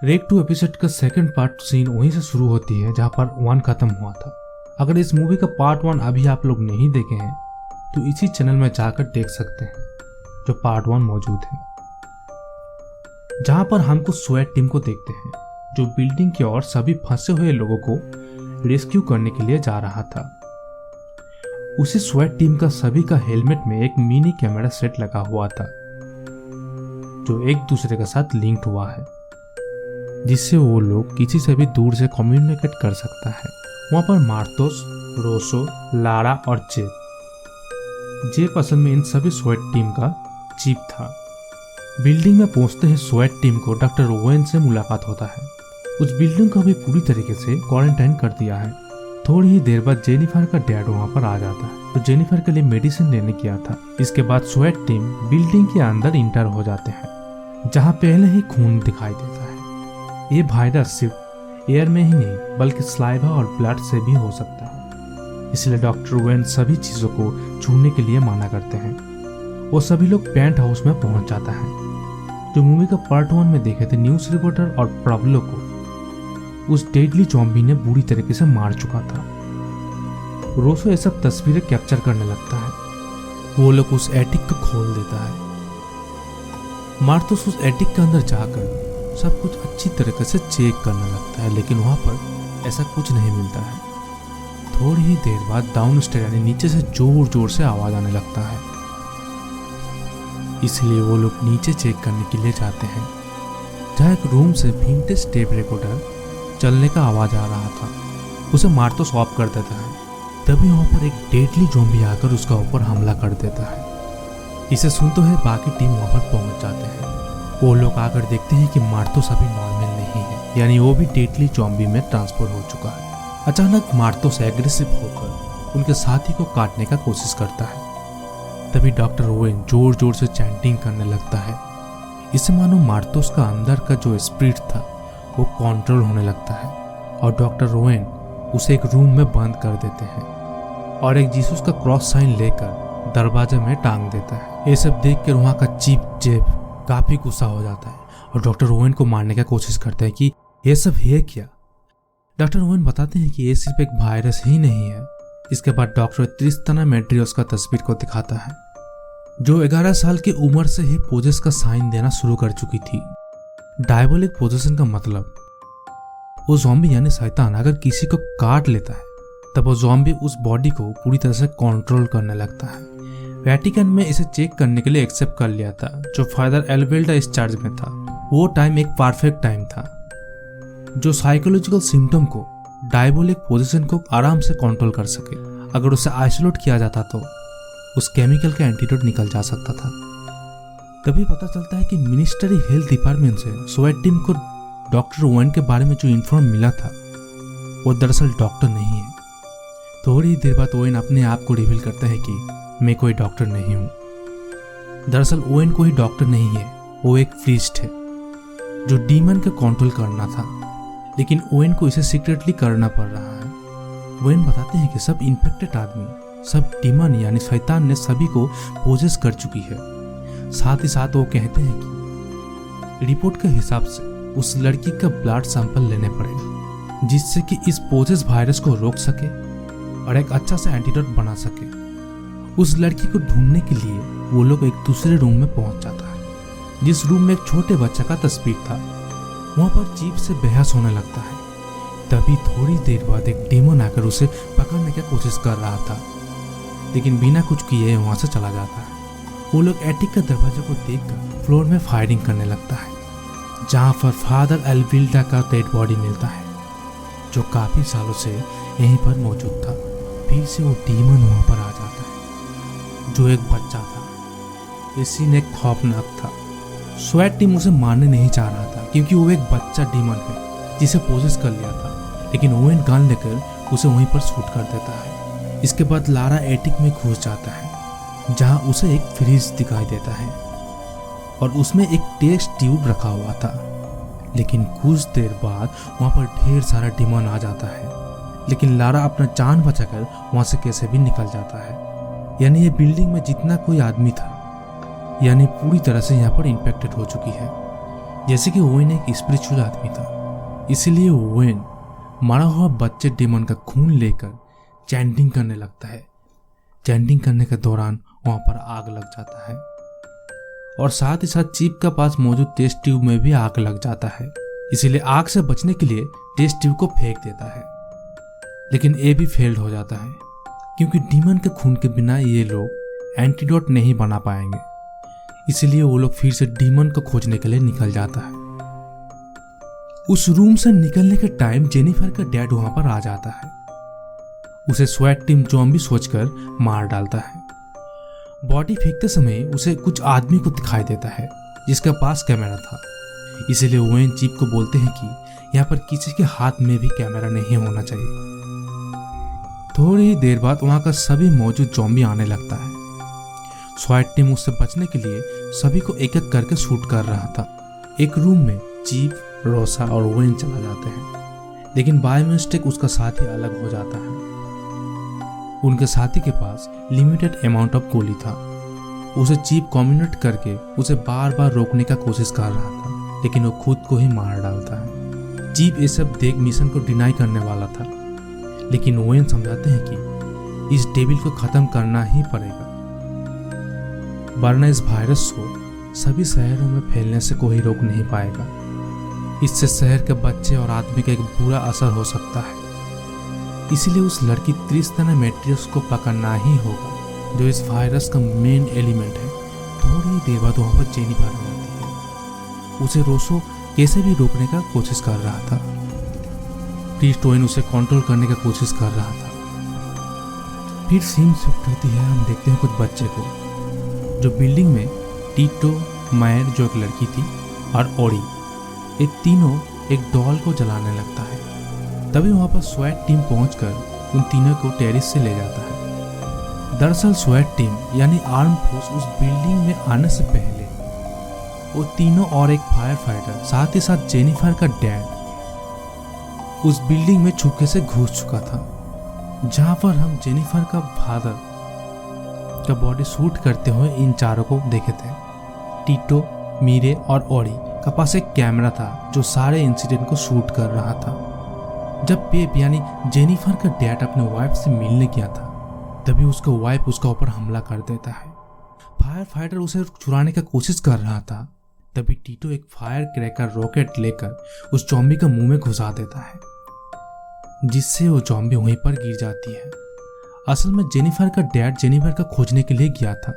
Rake 2 episode का second part scene वहीं से शुरू होती है जहां पर 1 खत्म हुआ था। अगर इस मूवी का पार्ट 1 अभी आप लोग नहीं देखे हैं तो इसी चैनल में जाकर देख सकते हैं जो पार्ट 1 मौजूद है, जहां पर हमको स्वैट टीम को देखते हैं जो बिल्डिंग की ओर सभी फंसे हुए लोगों को रेस्क्यू करने के लिए जा रहा था। उसी स्वैट टीम का सभी का हेलमेट में एक मिनी कैमरा सेट लगा हुआ था जो एक दूसरे के साथ लिंक्ड हुआ है, जिससे वो लोग किसी से भी दूर से कम्युनिकेट कर सकता है। वहां पर मार्तोस, रोसो, लारा और जेब असल में इन सभी स्वैट टीम का चीफ था। बिल्डिंग में पहुंचते ही स्वैट टीम को डॉक्टर ओवेन से मुलाकात होता है। उस बिल्डिंग को भी पूरी तरीके से क्वारंटाइन कर दिया है। थोड़ी ही देर बाद जेनिफर का डैड वहां पर आ जाता है तो जेनिफर के लिए मेडिसिन लेने गया था। इसके बाद स्वैट टीम बिल्डिंग के अंदर इंटर हो जाते हैं जहां पहले ही खून दिखाई देता है। ये वायरस सिर्फ एयर में ही नहीं बल्कि स्लाइवा और ब्लड से भी हो सकता है, इसलिए डॉक्टर ओवेन सभी चीजों को छूने के लिए मना करते हैं। वो सभी लोग पेंट हाउस में पहुंच जाता है। जो मूवी का पार्ट 1 में देखे थे, न्यूज रिपोर्टर और पाब्लो को उस डेडली ज़ॉम्बी ने बुरी तरीके से मार चुका था। रोसो ये सब तस्वीरें कैप्चर करने लगता है। वो लोग उस एटिक को खोल देता है। मार्तोस उस एटिक के अंदर जाकर सब कुछ अच्छी तरीके से चेक करने लगता है, लेकिन वहां पर ऐसा कुछ नहीं मिलता है। थोड़ी ही देर बाद डाउन स्टेयर यानी नीचे से जोर जोर से आवाज आने लगता है, इसलिए वो लोग नीचे चेक करने के लिए जाते हैं जहाँ एक रूम से विंटेज टेप रिकॉर्डर चलने का आवाज आ रहा था। उसे मार्तोस ऑफ कर देता है। तभी वहां पर एक डेडली ज़ॉम्बी आकर उसका ऊपर हमला कर देता है। इसे सुनते हुए बाकी टीम वहां पर पहुंच जाते हैं। वो लोग आकर देखते हैं कि मार्तोस अभी नॉर्मल नहीं है, यानी वो भी डेडली ज़ॉम्बी में ट्रांसफर हो चुका है। अचानक मार्तोस एग्रेसिव होकर उनके साथी को काटने का कोशिश करता है। तभी डॉक्टर ओवेन जोर जोर से चैंटिंग करने लगता है। इसे मानो मार्तोस का अंदर का जो स्पिरिट था वो कंट्रोल होने लगता है और डॉक्टर ओवेन उसे एक रूम में बंद कर देते हैं और एक जीसस का क्रॉस साइन लेकर दरवाजे में टांग देता है। ये सब देखकर वहां का चीफ जेब काफी गुस्सा हो जाता है और डॉक्टर ओवेन को मारने की कोशिश करता है कि ये सब है क्या। डॉक्टर ओवेन बताते हैं कि ये सिर्फ एक वायरस ही नहीं है। इसके बाद डॉक्टर त्रिस्ताना मेड्रियोस का तस्वीर को दिखाता है जो 11 साल की उम्र से ही पोजेस का साइन देना शुरू कर चुकी थी। डायबोलिक पोजेशन का मतलब वो ज़ॉम्बी यानी शैतान अगर किसी को काट लेता है तब वो ज़ॉम्बी उस बॉडी को पूरी तरह से कंट्रोल करने लगता है। वेटिकन में इसे चेक करने के लिए एक्सेप्ट कर लिया था जो फादर एल्वेल्डा इस चार्ज में था। वो टाइम एक परफेक्ट टाइम था जो साइकोलॉजिकल सिम्टम को डायबोलिक पोजीशन को आराम से कंट्रोल कर सके। अगर उसे आइसोलेट किया जाता तो उस केमिकल का एंटीडोट निकल जा सकता था। तभी पता चलता है कि मिनिस्ट्री हेल्थ डिपार्टमेंट से स्वैट टीम को डॉक्टर ओवेन के बारे में जो इन्फॉर्म मिला था वो दरअसल डॉक्टर नहीं है। थोड़ी देर बाद ओवेन अपने आप को रिवील करता है कि मैं कोई डॉक्टर नहीं हूँ। दरअसल ओवेन कोई डॉक्टर नहीं है, वो एक प्रीस्ट है जो डीमन को कंट्रोल करना था, लेकिन ओवेन को इसे सीक्रेटली करना पड़ रहा है। ओवेन बताते हैं कि सब इन्फेक्टेड आदमी, सब डीमन यानी शैतान ने सभी को पोजेस कर चुकी है। साथ ही साथ वो कहते हैं कि रिपोर्ट के हिसाब से उस लड़की का ब्लड सैंपल लेने पड़े जिससे कि इस पोजेस वायरस को रोक सके और एक अच्छा सा एंटीडोट बना सके। उस लड़की को ढूंढने के लिए वो लोग एक दूसरे रूम में पहुंच जाता है जिस रूम में एक छोटे बच्चे का तस्वीर था। वहां पर चीफ से बहस होने लगता है। तभी थोड़ी देर बाद एक डेमन आकर उसे पकड़ने की कोशिश कर रहा था, लेकिन बिना कुछ किए वहां से चला जाता है। वो लोग एटिक का दरवाजा को देखकर फ्लोर में फायरिंग करने लगता है जहां पर फादर एल्विल्डा का डेड बॉडी मिलता है जो काफी सालों से यहीं पर मौजूद था। फिर से वो डीमन वहां पर आ जाता है जो एक बच्चा था। ये सीन एक खौफनाक था। स्वैट टीम उसे मारने नहीं चाह रहा था क्योंकि वो एक बच्चा डीमन है जिसे पोजेस कर लिया था, लेकिन ओवेन गन लेकर उसे वहीं पर शूट कर देता है। इसके बाद लारा एटिक में घुस जाता है जहां उसे एक फ्रिज दिखाई देता है और उसमें एक टेस्ट ट्यूब रखा हुआ था, लेकिन कुछ देर बाद वहां पर ढेर सारा डीमन आ जाता है, लेकिन लारा अपना जान बचाकर वहां से कैसे भी निकल जाता है। यानी ये बिल्डिंग में जितना कोई आदमी था यानी पूरी तरह से यहाँ पर इन्फेक्टेड हो चुकी है। जैसे कि ओवेन एक स्पिरिचुअल आदमी था, इसीलिए ओवेन मरा हुआ बच्चे डीमन का खून लेकर चैंटिंग करने लगता है। चैंटिंग करने के दौरान वहां पर आग लग जाता है और साथ ही साथ चीफ के पास मौजूद टेस्ट ट्यूब में भी आग लग जाता है। इसीलिए आग से बचने के लिए टेस्ट ट्यूब को फेंक देता है, लेकिन ये भी फेल्ड हो जाता है क्योंकि डीमन के खून के बिना ये लोग एंटीडोट नहीं बना पाएंगे। इसीलिए वो लोग फिर से डीमन को खोजने के लिए निकल जाता है। उस रूम से निकलने के टाइम जेनिफर का डैड वहां पर आ जाता है। उसे स्वैट टीम ज़ॉम्बी सोचकर मार डालता है। बॉडी फेंकते समय उसे कुछ आदमी को दिखाई देता है जिसके पास कैमरा था। इसीलिए ओवेन चीफ को बोलते हैं कि यहाँ पर किसी के हाथ में भी कैमरा नहीं होना चाहिए। थोड़ी ही देर बाद वहां का सभी मौजूद ज़ॉम्बी आने लगता है। स्वैट टीम उससे बचने के लिए सभी को एक एक करके शूट कर रहा था। एक रूम में चीफ, रोसा और ओवेन चला जाते हैं, लेकिन बाय मिस्टेक उसका साथी अलग हो जाता है। उनके साथी के पास लिमिटेड अमाउंट ऑफ गोली था। उसे चीफ कम्युनिकेट करके उसे बार बार रोकने का कोशिश कर रहा था, लेकिन वो खुद को ही मार डालता है। चीफ ये सब देख मिशन को डिनाई करने वाला था, लेकिन ओवेन समझाते हैं कि इस डेविल को खत्म करना ही पड़ेगा, वरना इस वायरस को सभी शहरों में फैलने से कोई रोक नहीं पाएगा। इससे शहर के बच्चे और आदमी का एक बुरा असर हो सकता है। इसीलिए उस लड़की ट्रिस्टाना मैट्रियस को पकड़ना ही होगा, जो इस वायरस का मेन एलिमेंट है। थोड़ी ही देर बाद वहां पर जेनिफर आ जाती है। उसे रोसो कैसे भी रोकने का कोशिश कर रहा था। प्रीस्ट ओवेन उसे कंट्रोल करने की कोशिश कर रहा था। फिर सीन शिफ्ट होती है। हम देखते हैं कुछ बच्चे को जो बिल्डिंग में टीटो, मायर जो एक लड़की थी, और ओडी, ये तीनों एक डॉल को जलाने लगता है। तभी वहां पर स्वैट टीम पहुंचकर उन तीनों को टेरिस से ले जाता है। दरअसल स्वैट टीम यानी आर्म फोर्स उस बिल्डिंग में आने से पहले वो तीनों और एक फायर फाइटर, साथ ही साथ जेनिफर का डैड, उस बिल्डिंग में छुपके से घुस चुका था, जहां पर हम जेनिफर का फादर का बॉडी शूट करते हुए इन चारों को देखे थे। टीटो, मीरे और ओडी का पास एक कैमरा था जो सारे इंसिडेंट को शूट कर रहा था। जब पेप यानी जेनिफर का डैड अपने वाइफ से मिलने गया था, तभी उसका वाइफ उसका ऊपर हमला कर देता है। फायर फाइटर उसे छुड़ाने का कोशिश कर रहा था, तभी टीटो एक फायर क्रैकर रॉकेट लेकर उस ज़ॉम्बी के मुंह में घुसा देता है, जिससे वो ज़ॉम्बी वहीं पर गिर जाती है। असल में जेनिफर का डैड जेनिफर का खोजने के लिए गया था।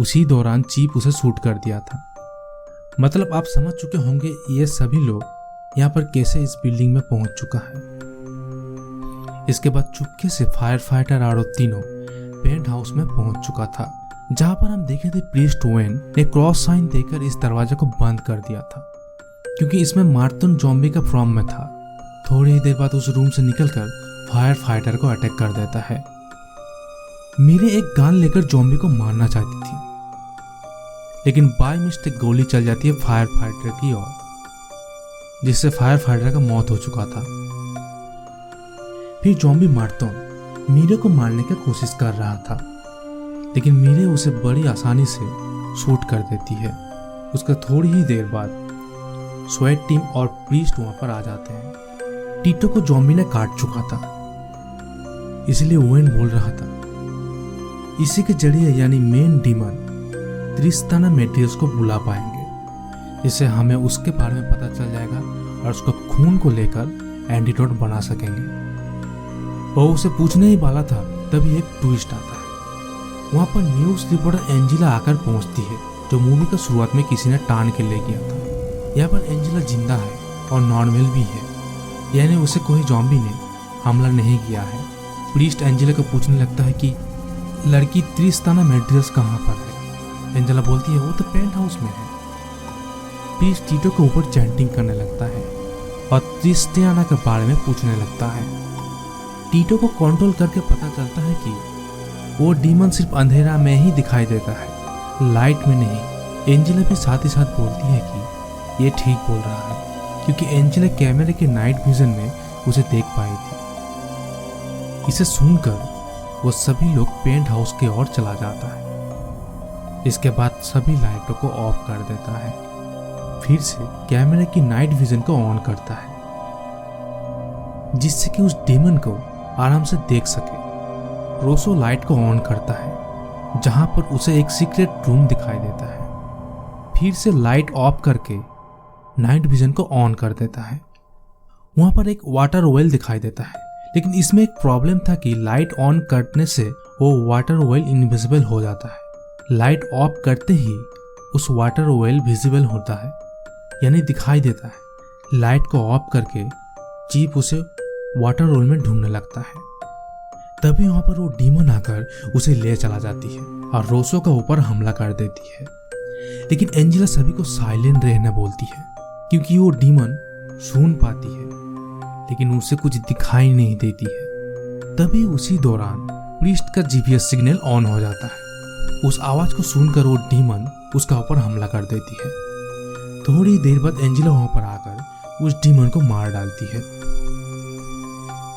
उसी दौरान चीफ उसे शूट कर दिया था। मतलब आप समझ चुके होंगे ये सभी लोग यहाँ पर कैसे इस बिल्डिंग में पहुंच चुका है। इसके बाद चुपके से फायर फाइटर और तीनों पेंट हाउस में पहुंच चुका था, जहां पर हम देखे थे प्रीस्ट ओवेन ने क्रॉस साइन देकर इस दरवाजे को बंद कर दिया था, क्योंकि इसमें मार्तन ज़ॉम्बी का फॉर्म में था। थोड़ी ही देर बाद उस रूम से निकलकर फायर फाइटर को अटैक कर देता है। मीरे एक गन लेकर ज़ॉम्बी को मारना चाहती थी, लेकिन बाय मिस्टेक गोली चल जाती है फायर फाइटर की ओर, जिससे फायर फाइटर का मौत हो चुका था। फिर ज़ॉम्बी मार्तन मीरे को मारने की कोशिश कर रहा था, लेकिन मीरे उसे बड़ी आसानी से शूट कर देती है। उसके थोड़ी ही देर बाद स्वैट टीम और प्रीस्ट वहां पर आ जाते हैं। टीटो को ज़ॉम्बी ने काट चुका था, इसलिए ओवेन बोल रहा था इसी के जरिए यानी मेन डीमन ट्रिस्टाना मैट्रियस को बुला पाएंगे, जिससे हमें उसके बारे में पता चल जाएगा और उसका खून को लेकर एंटीडोट बना सकेंगे। वो उसे पूछने ही वाला था, तभी एक ट्विस्ट आता है। वहां पर न्यूज रिपोर्टर एंजिला आकर पहुंचती है, जो मूवी का शुरुआत में किसी ने टान के ले गया था। यहाँ पर एंजिला जिंदा है और नॉर्मल भी है, यानी उसे कोई ज़ॉम्बी ने हमला नहीं किया है। प्रीस्ट एंजिला को पूछने लगता है कि लड़की ट्रिस्टाना मैट्रियस कहाँ पर है। एंजिला बोलती है वो तो पेंट हाउस में है। प्रीस्ट टीटो के ऊपर चैंटिंग करने लगता है और ट्रिस्टाना के बारे में पूछने लगता है। टीटो को कंट्रोल करके पता चलता है कि वो डीमन सिर्फ अंधेरा में ही दिखाई देता है, लाइट में नहीं। एंजिला भी साथ ही साथ बोलती है कि ये ठीक बोल रहा है, क्योंकि एंजिला कैमरे के नाइट विजन में उसे देख पाई थी। इसे सुनकर वो सभी लोग पेंट हाउस की ओर चला जाता है। इसके बाद सभी लाइटों को ऑफ कर देता है। फिर से कैमरे की नाइट विजन को ऑन करता है, जिससे कि उस डीमन को आराम से देख सके। रोसो लाइट को ऑन करता है, जहां पर उसे एक सीक्रेट रूम दिखाई देता है। फिर से लाइट ऑफ करके नाइट विजन को ऑन कर देता है। वहां पर एक वाटर वेल दिखाई देता है, लेकिन इसमें एक प्रॉब्लम था कि लाइट ऑन करने से वो वाटर वेल इनविजिबल हो जाता है। लाइट ऑफ करते ही उस वाटर वेल विजिबल होता है, यानी दिखाई देता है। लाइट को ऑफ करके चीफ उसे वाटर वेल में ढूंढने लगता है। तभी वहां पर वो डीमन आकर उसे ले चला जाती है और रोसो का ऊपर हमला कर देती है। लेकिन एंजेला सभी को साइलेंट रहना बोलती है, क्योंकि वो डीमन सुन पाती है लेकिन उसे कुछ दिखाई नहीं देती है। तभी उसी दौरान प्रीस्ट का जीपीएस सिग्नल ऑन हो जाता है। उस आवाज को सुनकर वो डीमन उसका ऊपर हमला कर देती है। थोड़ी देर बाद एंजेला वहां पर आकर उस डीमन को मार डालती है।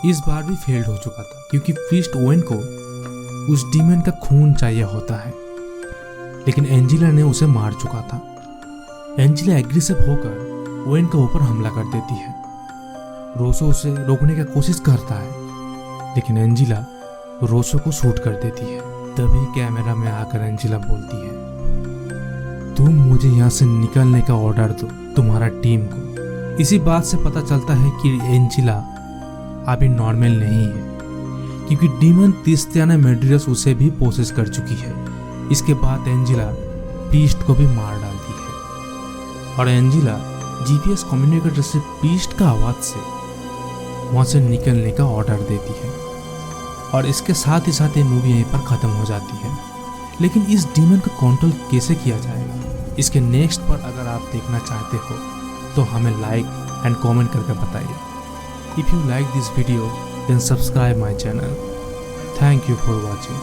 इस बार भी फेल्ड हो चुका था, क्योंकि प्रीस्ट ओवेन को उस डीमन का खून चाहिए होता है, लेकिन एंजेला ने उसे मार चुका था। एंजेला एग्रेसिव होकर ओवेन के ऊपर हमला कर देती है। रोसो उसे रोकने की कोशिश करता है, लेकिन एंजेला रोसो को शूट कर देती है। तभी कैमरा में आकर एंजेला बोलती है, तुम मुझे यहाँ से निकलने का ऑर्डर दो तुम्हारा टीम को। इसी बात से पता चलता है कि एंजेला अभी नॉर्मल नहीं है, क्योंकि डीमन क्रिस्टियाना मेड्रियस उसे भी पोसेस कर चुकी है। इसके बाद एंजेला प्रीस्ट को भी मार डालती है और एंजेला जीपीएस कम्युनिकेटर से प्रीस्ट का आवाज से वहां से निकलने का ऑर्डर देती है। और इसके साथ ही साथ ये मूवी यहीं पर खत्म हो जाती है। लेकिन इस डीमन को कंट्रोल कैसे किया जाएगा, इसके नेक्स्ट पर अगर आप देखना चाहते हो तो हमें लाइक एंड कमेंट करके बताइए। If you like this video then subscribe my channel. Thank you for watching.